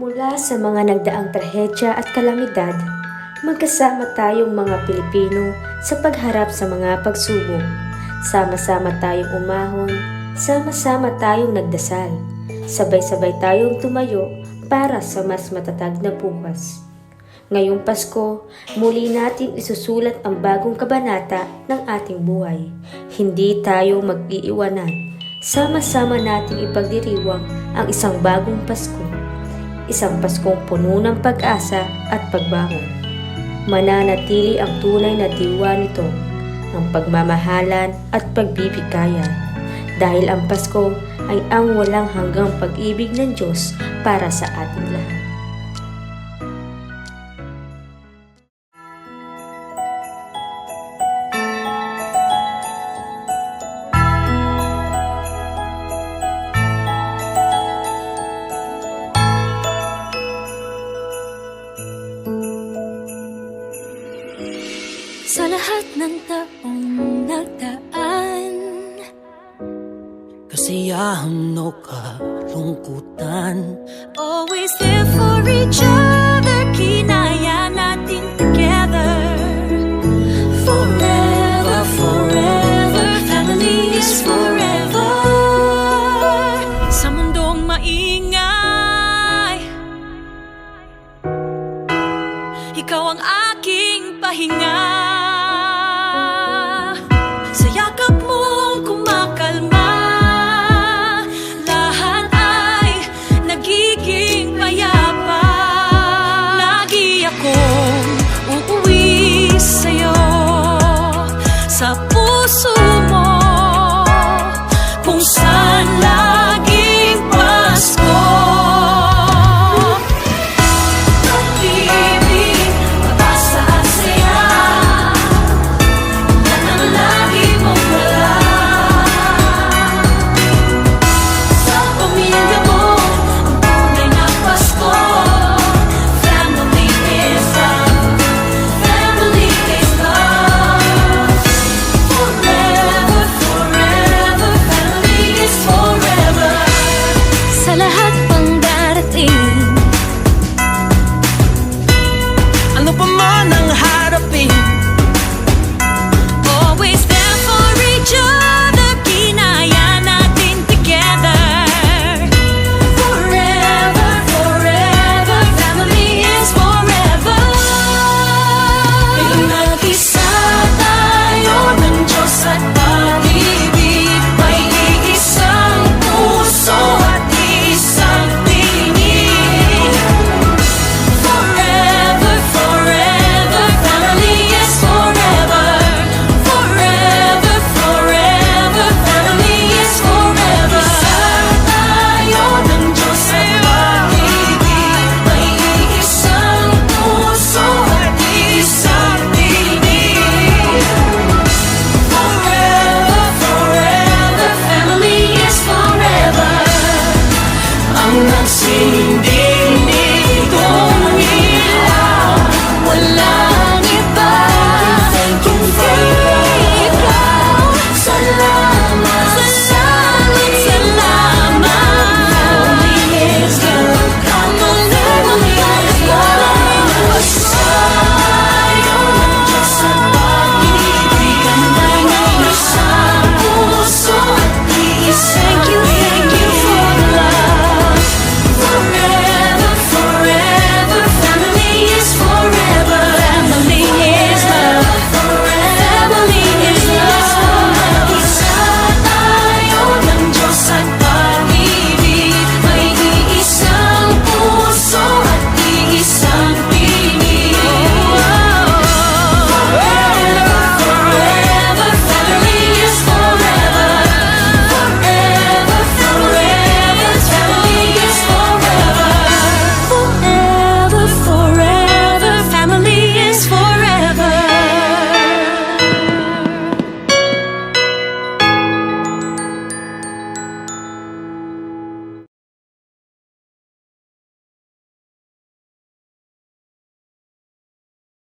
Mula sa mga nagdaang trahedya at kalamidad, magkasama tayong mga Pilipino sa pagharap sa mga pagsubok. Sama-sama tayong umahon, sama-sama tayong nagdasal. Sabay-sabay tayong tumayo para sa mas matatag na bukas. Ngayong Pasko, muli natin isusulat ang bagong kabanata ng ating buhay. Hindi tayo mag-iiwanan. Sama-sama nating ipagdiriwang ang isang bagong Pasko. Isang Paskong puno ng pag-asa at pagbangon. Mananatili ang tunay na diwa nito, ang pagmamahalan at pagbibigayan. Dahil ang Pasko ay ang walang hanggang pag-ibig ng Diyos para sa ating lahat. Sa lahat ng taong nagdaan, kasiyahan o kalungkutan, always there for each other, kinaya natin together. Forever, forever, family is forever. Sa mundong maingay, ikaw ang aking pahinga.